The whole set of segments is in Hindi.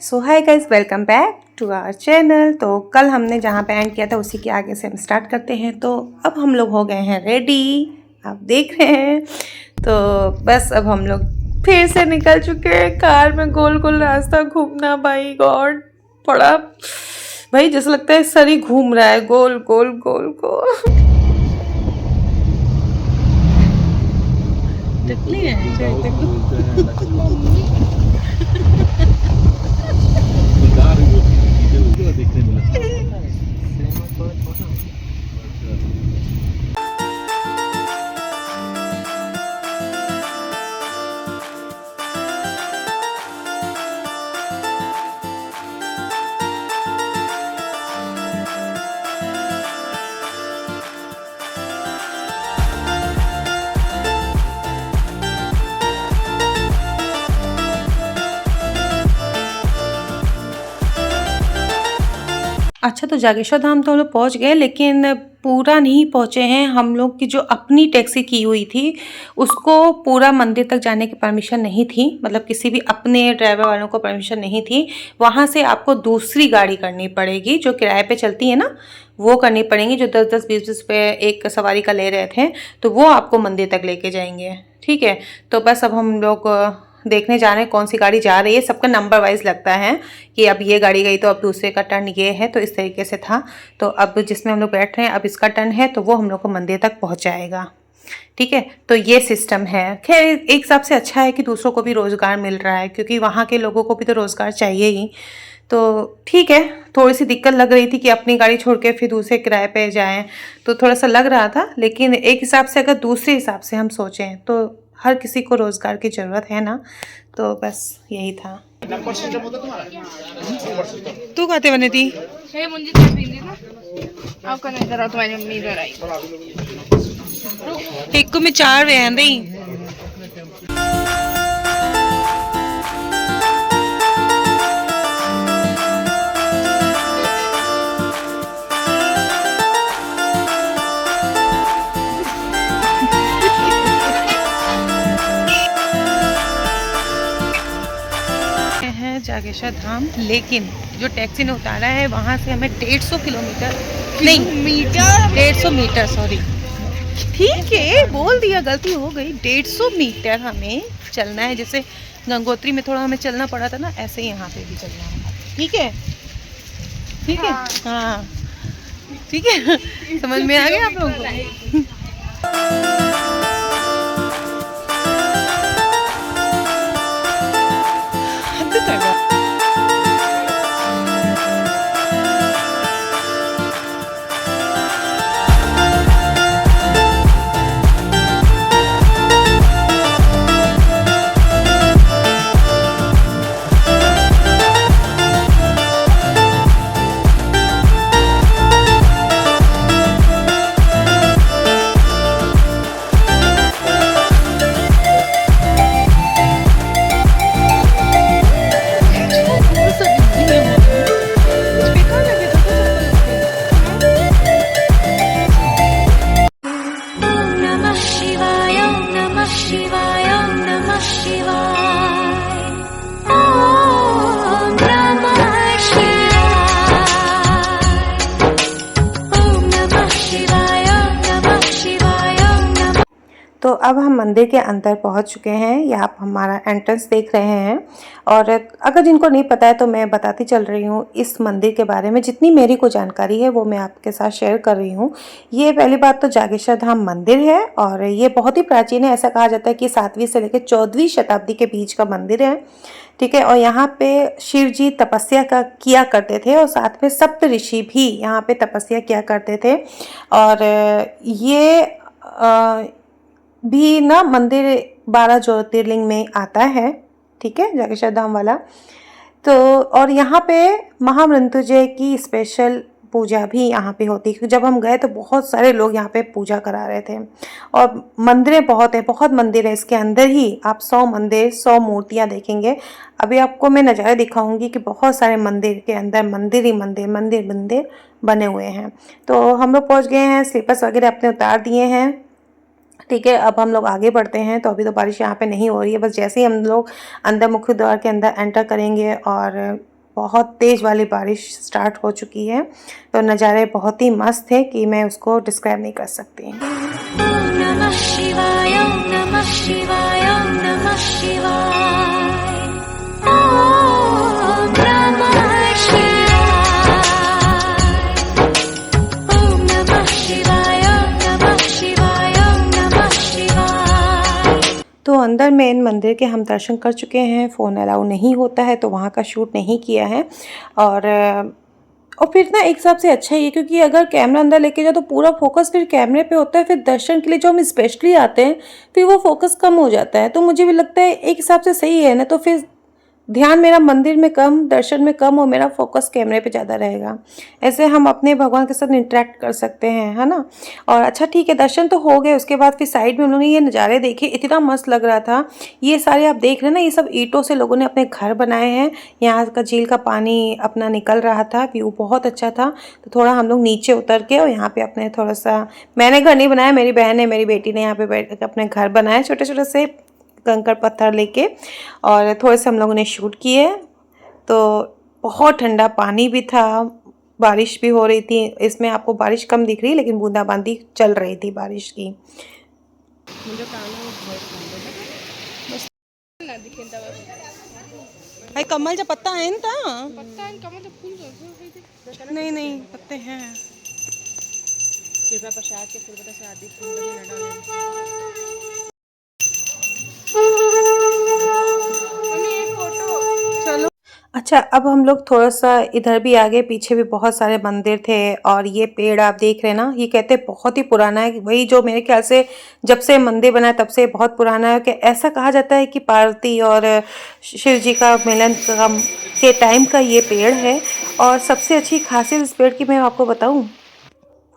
So hi guys, welcome back to our channel. तो कल हमने जहाँ पे एंड किया था उसी के आगे से हम स्टार्ट करते हैं। तो अब हम लोग हो गए हैं रेडी, आप देख रहे हैं। तो बस अब हम लोग फिर से निकल चुके हैं कार में। गोल गोल रास्ता घूमना, भाई गॉड, बड़ा भाई जैसा लगता है सर ही घूम रहा है, गोल गोल गोल गोल। टकली है देखने मिला। अच्छा, तो जागेश्वर धाम तो हम लोग पहुँच गए, लेकिन पूरा नहीं पहुँचे हैं। हम लोग की जो अपनी टैक्सी की हुई थी उसको पूरा मंदिर तक जाने की परमिशन नहीं थी, मतलब किसी भी अपने ड्राइवर वालों को परमिशन नहीं थी। वहाँ से आपको दूसरी गाड़ी करनी पड़ेगी जो किराए पे चलती है ना, वो करनी पड़ेगी, जो 10-10, 20-20 रुपये एक सवारी का ले रहे थे। तो वो आपको मंदिर तक लेके जाएंगे, ठीक है। तो बस अब हम लोग देखने जा रहे हैं कौन सी गाड़ी जा रही है। सबका नंबर वाइज लगता है कि अब ये गाड़ी गई तो अब दूसरे का टर्न ये है, तो इस तरीके से था। तो अब जिसमें हम लोग बैठ रहे हैं अब इसका टर्न है, तो वो हम लोग को मंदिर तक पहुंचाएगा, ठीक है। तो ये सिस्टम है। खैर एक हिसाब से अच्छा है कि दूसरों को भी रोज़गार मिल रहा है, क्योंकि वहाँ के लोगों को भी तो रोज़गार चाहिए ही। तो ठीक है, थोड़ी सी दिक्कत लग रही थी कि अपनी गाड़ी छोड़ के फिर दूसरे किराए पे जाएं, तो थोड़ा सा लग रहा था। लेकिन एक हिसाब से अगर दूसरे हिसाब से हम सोचें तो हर किसी को रोज़गार की ज़रूरत है ना, तो बस यही था। तू कहते बने थी तुम्हारी मम्मी इधर आई, एक को में 4 वे हैं नहीं। जागेश्वर धाम, लेकिन जो टैक्सी ने उतारा है वहाँ से हमें 150 किलोमीटर नहीं मीटर 150 मीटर, सॉरी, ठीक है बोल दिया, गलती हो गई। 150 मीटर हमें चलना है। जैसे गंगोत्री में थोड़ा हमें चलना पड़ा था ना, ऐसे ही यहाँ पे भी चलना है, ठीक है, ठीक है, हाँ ठीक है। समझ में आ गया आप लोगों को? तो अब हम मंदिर के अंदर पहुंच चुके हैं। यहाँ आप हमारा एंट्रेंस देख रहे हैं। और अगर जिनको नहीं पता है तो मैं बताती चल रही हूँ इस मंदिर के बारे में। जितनी मेरी को जानकारी है वो मैं आपके साथ शेयर कर रही हूँ। ये पहली बात तो जागेश्वर धाम मंदिर है और ये बहुत ही प्राचीन है। ऐसा कहा जाता है कि 7वीं से लेकर 14वीं शताब्दी के बीच का मंदिर है, ठीक है। और यहाँ पे शिव जी तपस्या किया करते थे और साथ में सप्त ऋषि भी यहाँ पे तपस्या किया करते थे। और ये भी ना मंदिर 12 ज्योतिर्लिंग में आता है, ठीक है, जागेश्वर धाम वाला। तो और यहाँ पे महामृत्युंजय की स्पेशल पूजा भी यहाँ पे होती है, क्योंकि जब हम गए तो बहुत सारे लोग यहाँ पे पूजा करा रहे थे। और मंदिरें बहुत है, बहुत मंदिर है इसके अंदर ही। आप 100 मंदिर 100 मूर्तियाँ देखेंगे। अभी आपको मैं नज़ारे दिखाऊंगी कि बहुत सारे मंदिर के अंदर मंदिर ही मंदिर मंदिर मंदिर बने हुए हैं। तो हम लोग पहुँच गए हैं, स्लीपर्स वगैरह अपने उतार दिए हैं ठीक है, अब हम लोग आगे बढ़ते हैं। तो अभी तो बारिश यहाँ पे नहीं हो रही है, बस जैसे ही हम लोग अंदर मुख्य द्वार के अंदर एंटर करेंगे और बहुत तेज़ वाली बारिश स्टार्ट हो चुकी है। तो नज़ारे बहुत ही मस्त है कि मैं उसको डिस्क्राइब नहीं कर सकती। ओम नमः शिवाय, ओम नमः शिवाय, ओम नमः शिवाय, ओम नमः शिवाय, ओम नमः शिवाय, ओम नमः शिवाय, ओम नमः शिवाय। तो अंदर मेन मंदिर के हम दर्शन कर चुके हैं। फ़ोन अलाउ नहीं होता है तो वहाँ का शूट नहीं किया है। और फिर ना एक हिसाब से अच्छा ही है, क्योंकि अगर कैमरा अंदर लेके जाओ तो पूरा फोकस फिर कैमरे पे होता है। फिर दर्शन के लिए जो हम स्पेशली आते हैं फिर वो फोकस कम हो जाता है। तो मुझे भी लगता है एक हिसाब से सही है ना, तो फिर ध्यान मेरा मंदिर में कम, दर्शन में कम और मेरा फोकस कैमरे पे ज़्यादा रहेगा। ऐसे हम अपने भगवान के साथ इंटरेक्ट कर सकते हैं, है ना। और अच्छा ठीक है, दर्शन तो हो गए। उसके बाद फिर साइड में उन्होंने ये नज़ारे देखे, इतना मस्त लग रहा था। ये सारे आप देख रहे हैं ना, ये सब ईंटों से लोगों ने अपने घर बनाए हैं। यहाँ का झील का पानी अपना निकल रहा था, व्यू बहुत अच्छा था। तो थोड़ा हम लोग नीचे उतर के और यहाँ पे अपने थोड़ा सा, मैंने घर नहीं बनाया, मेरी बहन ने, मेरी बेटी ने यहाँ पे बैठ के अपने घर बनाए छोटे छोटे से कंकड़ पत्थर लेके, और थोड़े से हम लोगों ने शूट किए। तो बहुत ठंडा पानी भी था, बारिश भी हो रही थी। इसमें आपको बारिश कम दिख रही है लेकिन बूंदाबांदी चल रही थी बारिश की। भाई कमल जो पत्ता है ना, पत्ता है कमल जो फूल, नहीं नहीं पत्ते हैं। कृपया प्रसाद के फूल बता से आदि फूल लगे लड़ा। चलो अच्छा, अब हम लोग थोड़ा सा इधर भी आगे, पीछे भी बहुत सारे मंदिर थे। और ये पेड़ आप देख रहे हैं ना, ये कहते हैं बहुत ही पुराना है। वही जो मेरे ख्याल से जब से मंदिर बना है तब से बहुत पुराना है। कि ऐसा कहा जाता है कि पार्वती और शिव जी का मिलन के टाइम का ये पेड़ है। और सबसे अच्छी खासियत इस पेड़ की मैं आपको बताऊं,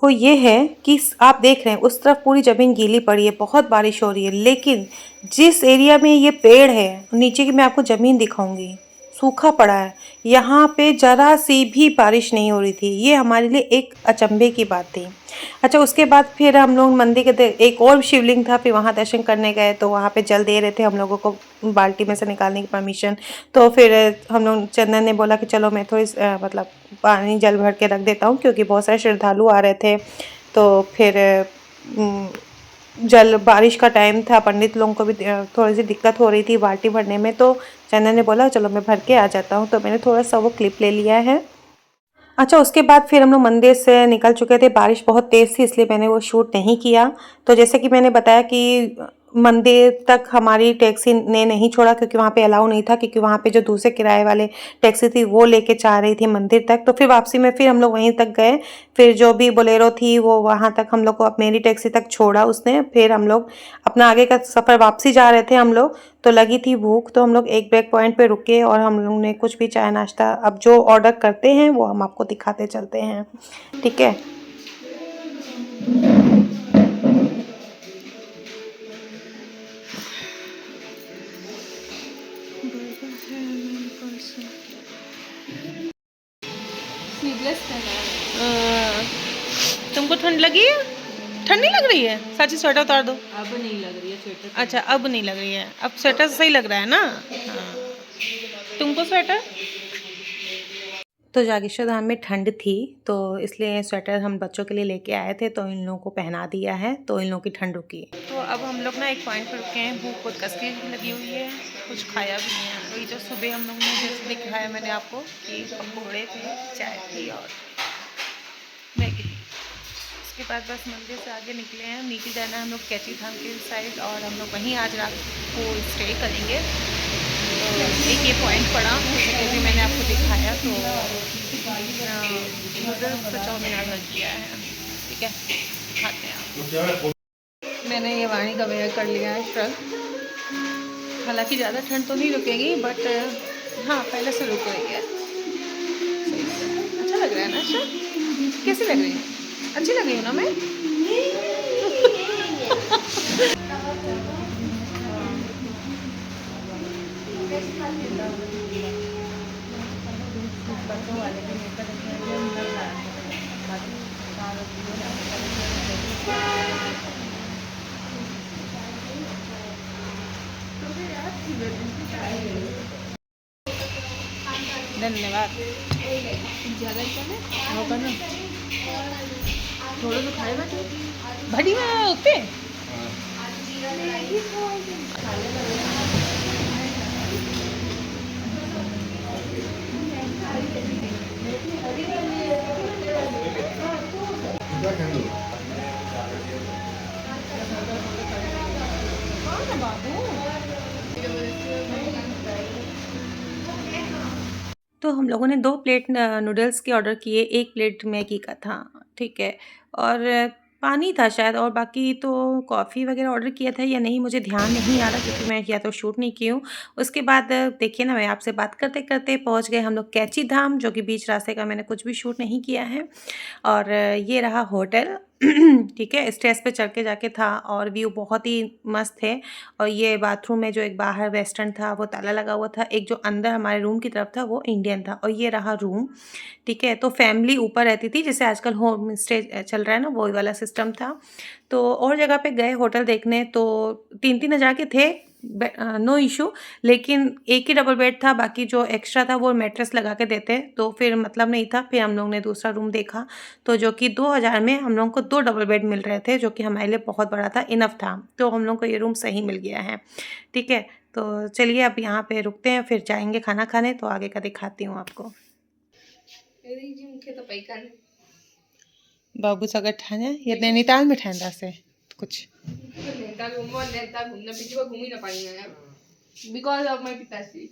वो ये है कि आप देख रहे हैं उस तरफ पूरी ज़मीन गीली पड़ी है, बहुत बारिश हो रही है। लेकिन जिस एरिया में ये पेड़ है, नीचे की मैं आपको ज़मीन दिखाऊंगी, सूखा पड़ा है। यहाँ पे ज़रा सी भी बारिश नहीं हो रही थी। ये हमारे लिए एक अचंभे की बात थी। अच्छा, उसके बाद फिर हम लोग मंदिर के एक और शिवलिंग था, फिर वहाँ दर्शन करने गए। तो वहाँ पे जल दे रहे थे हम लोगों को, बाल्टी में से निकालने की परमिशन। तो फिर हम लोग, चंदन ने बोला कि चलो मैं थोड़ी मतलब पानी जल भर के रख देता हूँ, क्योंकि बहुत सारे श्रद्धालु आ रहे थे। तो फिर जल, बारिश का टाइम था, पंडित लोगों को भी थोड़ी सी दिक्कत हो रही थी बाल्टी भरने में। तो चंदन ने बोला चलो मैं भर के आ जाता हूँ। तो मैंने थोड़ा सा वो क्लिप ले लिया है। अच्छा, उसके बाद फिर हम लोग मंदिर से निकल चुके थे। बारिश बहुत तेज़ थी इसलिए मैंने वो शूट नहीं किया। तो जैसे कि मैंने बताया कि मंदिर तक हमारी टैक्सी ने नहीं छोड़ा, क्योंकि वहाँ पे अलाउ नहीं था, क्योंकि वहाँ पे जो दूसरे किराए वाले टैक्सी थी वो लेके जा रही थी मंदिर तक। तो फिर वापसी में फिर हम लोग वहीं तक गए। फिर जो भी बोलेरो थी वो वहाँ तक हम लोग को मेरी टैक्सी तक छोड़ा उसने। फिर हम लोग अपना आगे का सफ़र, वापसी जा रहे थे हम लोग। तो लगी थी भूख, तो हम लोग एक ब्रेक पॉइंट पे रुके और हम लोग ने कुछ भी चाय नाश्ता, अब जो ऑर्डर करते हैं वो हम आपको दिखाते चलते हैं, ठीक है। तुमको ठंड लगी है? ठंड नहीं लग रही है? साची स्वेटर उतार दो। अब नहीं लग रही है स्वेटर। अच्छा, अब नहीं लग रही है, अब स्वेटर सही लग रहा है ना। हाँ, तुमको स्वेटर। तो जागेश्वर धाम में ठंड थी तो इसलिए स्वेटर हम बच्चों के लिए लेके आए थे, तो इन लोगों को पहना दिया है, तो इन लोगों की ठंड रुकी। तो अब हम लोग ना एक पॉइंट पर रुके हैं। भूख बहुत कस की लगी हुई है, कुछ खाया भी नहीं है। वही जो सुबह हम लोग ने जैसे दिखाया मैंने आपको कि पकौड़े थे, चाय थी और मैगी। उसके बाद बस मंदिर से आगे निकले हैं। नीचे जाना है हम लोग कैची धाम के साइड, और हम लोग वहीं आज रात को स्टे करेंगे। तो एक ये पॉइंट पड़ा जैसे कि मैंने आपको दिखाया। तो नूडल्स तो चाउमीन ऑर्डर किया है, ठीक है, खाते हैं। मैंने ये वाणी का वेयर कर लिया है श्रग। हालांकि ज़्यादा ठंड तो नहीं रुकेगी, बट हाँ पहले से रुक रही है। सही लग रहा है, अच्छा लग रहा है ना श्रग? कैसी लग रही है? अच्छी लग रही हूँ ना मैं? धन्यवाद। थोड़ा तो खाए भड़ी में उठते तो हम लोगों ने 2 प्लेट नूडल्स के ऑर्डर किए, 1 प्लेट मैगी का था, ठीक है। और पानी था शायद, और बाकी तो कॉफ़ी वगैरह ऑर्डर किया था या नहीं मुझे ध्यान नहीं आ रहा, क्योंकि मैं या तो शूट नहीं की हूँ। उसके बाद देखिए ना, मैं आपसे बात करते-करते पहुँच गए हम लोग कैची धाम, जो कि बीच रास्ते का मैंने कुछ भी शूट नहीं किया है। और ये रहा होटल, ठीक है। स्टेयर्स पे चढ़ के जाके था और व्यू बहुत ही मस्त है। और ये बाथरूम में जो एक बाहर वेस्टर्न था वो ताला लगा हुआ था, एक जो अंदर हमारे रूम की तरफ था वो इंडियन था। और ये रहा रूम, ठीक है। तो फैमिली ऊपर रहती थी, जैसे आजकल होम स्टे चल रहा है ना, वो वाला सिस्टम था। तो और जगह पे गए होटल देखने, तो 3-3 हज़ार के थे, नो इशू। लेकिन एक ही डबल बेड था, बाकी जो एक्स्ट्रा था वो मैट्रेस लगा के देते, तो फिर मतलब नहीं था। फिर हम लोग ने दूसरा रूम देखा, तो जो कि 2000 में हम लोगों को 2 डबल बेड मिल रहे थे, जो कि हमारे लिए बहुत बड़ा था, इनफ था। तो हम लोग को ये रूम सही मिल गया है, ठीक है। तो चलिए अब यहाँ पे रुकते हैं, फिर जाएंगे खाना खाने, तो आगे का दिखाती हूँ आपको। बाबू सगळ ठाणे ये नैनीताल में ठहरा से कुछ because of my पिताश्री।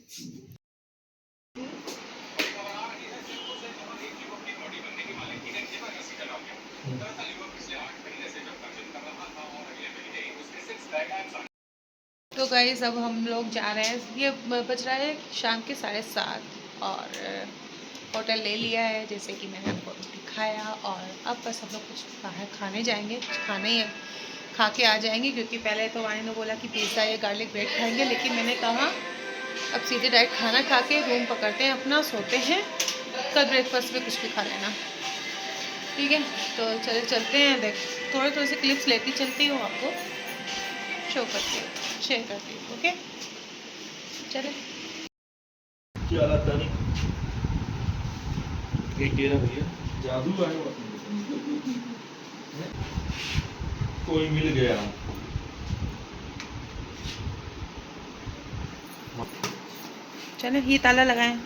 तो गाइस अब हम लोग जा रहे हैं, ये बज रहा है शाम के 7:30, और होटल ले लिया है जैसे कि मैंने आपको दिखाया। और अब बस हम लोग कुछ बाहर खाने जाएंगे, कुछ खाने ही खा के आ जाएंगे, क्योंकि पहले तो वानी ने बोला कि पिज़्ज़ा या गार्लिक ब्रेड खाएंगे, लेकिन मैंने कहा अब सीधे डायरेक्ट खाना खा के रूम पकड़ते हैं अपना, सोते हैं, कल ब्रेकफास्ट में कुछ भी खा लेना, ठीक है। तो चलते हैं, देख थोड़े थोड़े से क्लिप्स लेती चलती हूँ, आपको शो करती हूँ, शेयर करती हूँ, ओके चले। भैया जादू है, कोई मिल गया। चले, ये ताला लगाएं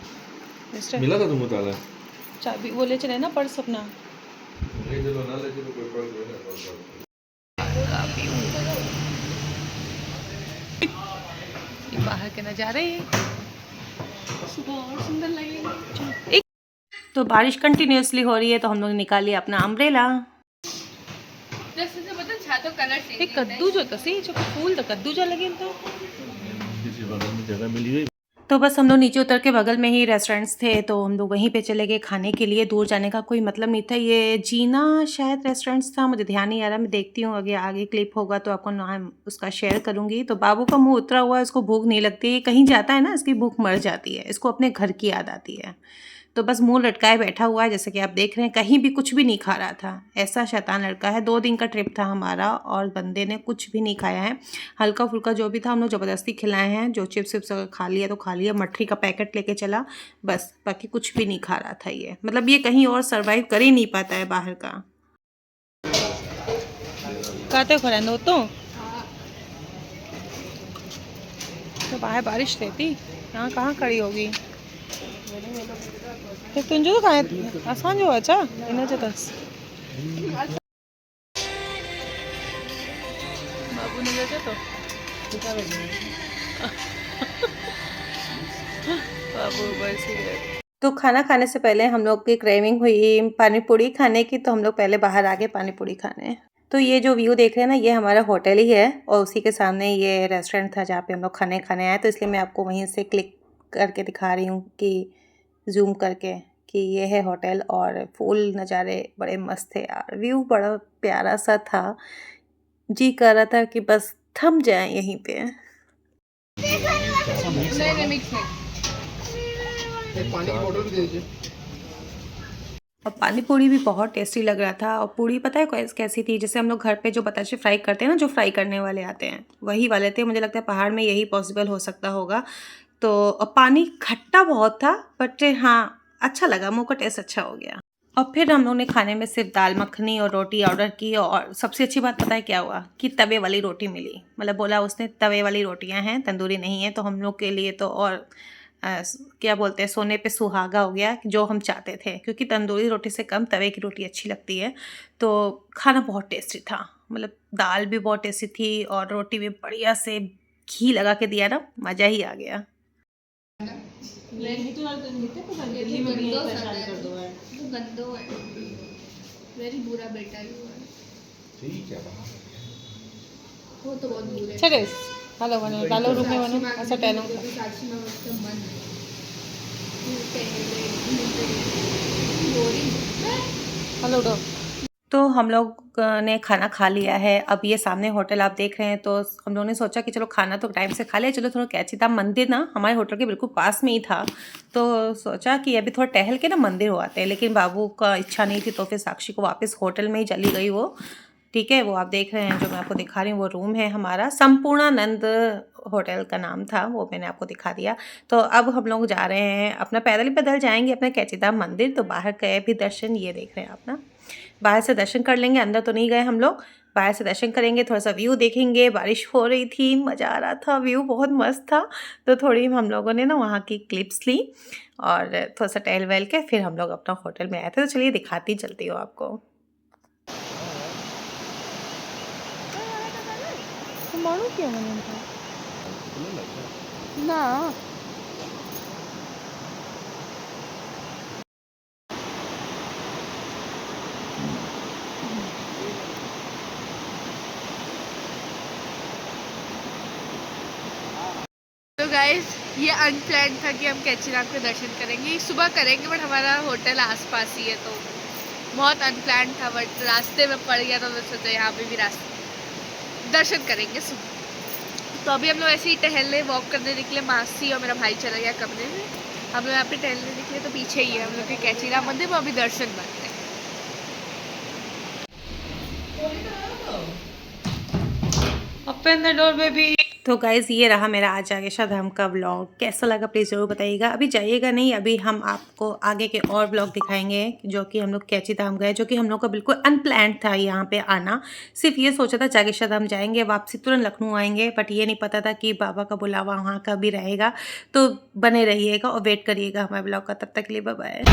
मिस्टर। मिला था तुमको ताला? चाबी वो ले चले ना, पर्स अपना। ले चलो ना, ले चलो, कोई पर्स है ना। ये बाहर के नज़ारे सुबह और सुंदर लगेंगे। तो बारिश कंटिन्यूसली हो रही है, तो हम लोग निकालिए अपना अम्ब्रेला। एक कद्दू जो तसी जो फूल तो कद्दू जो लगे तो किसी बगल में जगह मिली हुई। तो बस हम लोग नीचे उतर के, बगल में ही रेस्टोरेंट्स थे, तो हम लोग वहीं पे चले गए खाने के लिए। दूर जाने का कोई मतलब नहीं था। ये जीना शायद रेस्टोरेंट्स था, मुझे ध्यान नहीं आ रहा, मैं देखती हूँ आगे आगे क्लिप होगा तो आपको नाम उसका शेयर करूँगी। तो बाबू का मुंह उतरा हुआ है, इसको भूख नहीं लगती, ये कहीं जाता है ना इसकी भूख मर जाती है, इसको अपने घर की याद आती है। तो बस मुंह लटकाए बैठा हुआ है, जैसे कि आप देख रहे हैं, कहीं भी कुछ भी नहीं खा रहा था। ऐसा शैतान लड़का है। 2 दिन का ट्रिप था हमारा और बंदे ने कुछ भी नहीं खाया है। हल्का फुल्का जो भी था हम लोग ज़बरदस्ती खिलाए हैं, जो चिप्स विप्स अगर खा लिया तो खा लिया, मठरी का पैकेट लेके चला बस, बाकी कुछ भी नहीं खा रहा था ये। मतलब ये कहीं और सर्वाइव कर ही नहीं पाता है बाहर का। कहते खो तो बाहर बारिश रहती, यहाँ कहाँ खड़ी होगी। ते तुंहिंजो तो खाए असांजो अच्छा हिनजो अथसि बाबू ने जो तो बाबू बस ही गए। तो खाना खाने से पहले हम लोग की क्रेविंग हुई पानी पूरी खाने की, तो हम लोग पहले बाहर आ गए पानी पूरी खाने। तो ये जो व्यू देख रहे हैं ना, ये हमारा होटल ही है, और उसी के सामने ये रेस्टोरेंट था जहाँ पे हम लोग खाने आए। तो इसलिए मैं आपको वहीं से क्लिक करके दिखा रही हूँ, कि जूम करके, कि ये है होटल। और फूल नज़ारे बड़े मस्त थे यार, व्यू बड़ा प्यारा सा था, जी कर रहा था कि बस थम जाए यहीं पे। पानी की बोतल भी दे दीजिए। और पानी पूरी भी बहुत टेस्टी लग रहा था। और पूरी पता है कैसी थी, जैसे हम लोग घर पे जो बताशे फ्राई करते हैं ना, जो फ्राई करने वाले आते हैं वही वाले थे। मुझे लगता है पहाड़ में यही पॉसिबल हो सकता होगा। तो पानी खट्टा बहुत था, बट हाँ अच्छा लगा, मुंह का टेस्ट अच्छा हो गया। और फिर हम लोगों ने खाने में सिर्फ दाल मखनी और रोटी ऑर्डर की, और सबसे अच्छी बात पता है क्या हुआ कि तवे वाली रोटी मिली। मतलब बोला उसने तवे वाली रोटियां हैं, तंदूरी नहीं है, तो हम लोग के लिए तो और क्या बोलते हैं, सोने पे सुहागा हो गया, जो हम चाहते थे, क्योंकि तंदूरी रोटी से कम तवे की रोटी अच्छी लगती है। तो खाना बहुत टेस्टी था, मतलब दाल भी बहुत टेस्टी थी और रोटी भी बढ़िया से घी लगा के दिया ना, मज़ा ही आ गया। गंदो है, वेरी बुरा बेटा ही हुआ है। ठीक है बाहर वो तो बहुत बुरा है। चले हेलो बनो, डालो रूम में बनो, ऐसा टहलो। साक्षी में उसका मन है बोरिंग। Hello dough. तो हम लोग ने खाना खा लिया है। अब ये सामने होटल आप देख रहे हैं, तो हम लोगों ने सोचा कि चलो खाना तो टाइम से खा लिया, चलो थोड़ा कैची धाम मंदिर ना हमारे होटल के बिल्कुल पास में ही था, तो सोचा कि अभी थोड़ा टहल के ना मंदिर हो आते हैं। लेकिन बाबू का इच्छा नहीं थी, तो फिर साक्षी को वापस होटल में ही चली गई वो। ठीक है, वो आप देख रहे हैं, जो मैं आपको दिखा रही हूँ वो रूम है हमारा, संपूर्णानंद होटल का नाम था, वो मैंने आपको दिखा दिया। तो अब हम लोग जा रहे हैं, अपना पैदल ही पैदल जाएंगे अपने कैची धाम मंदिर। तो बाहर गए भी दर्शन, ये देख रहे हैं आप ना, बाहर से दर्शन कर लेंगे, अंदर तो नहीं गए हम लोग, बाहर से दर्शन करेंगे, थोड़ा सा व्यू देखेंगे। बारिश हो रही थी, मज़ा आ रहा था, व्यू बहुत मस्त था। तो थोड़ी हम लोगों ने ना वहाँ की क्लिप्स ली और थोड़ा सा टहल वहल के फिर हम लोग अपना होटल में आए थे। तो चलिए दिखाती चलती हूँ आपको। क्या ना तो गाइस ये अनप्लान था कि हम कैची धाम के दर्शन करेंगे, सुबह करेंगे, बट हमारा होटल आसपास ही है, तो बहुत अनप्लान था। बट रास्ते में पड़ गया, तो मैं सोचा यहाँ पे भी रास्ते दर्शन करेंगे सुबह। तो अभी हम लोग ऐसे ही टहलने वॉक करने निकले, मासी और मेरा भाई चला गया कमरे में, हम लोग यहाँ पे टहलने निकले। तो पीछे ही है हम लोग के कैची धाम मंदिर, वो अभी दर्शन करते हैं। Open the door baby. तो गाइज़ ये रहा मेरा आज जागेश्वर धाम का व्लॉग, कैसा लगा प्लीज़ ज़रूर बताइएगा। अभी जाइएगा नहीं, अभी हम आपको आगे के और व्लॉग दिखाएंगे, जो कि हम लोग कैची धाम गए, जो कि हम लोग का बिल्कुल अनप्लान्ड था यहाँ पे आना। सिर्फ ये सोचा था जागेश्वर धाम जाएंगे, वापसी तुरंत लखनऊ आएंगे, बट ये नहीं पता था कि बाबा का बुलावा वहाँ का भी रहेगा। तो बने रहिएगा और वेट करिएगा हमारे ब्लॉग का। तब तक के लिए बाय बाय।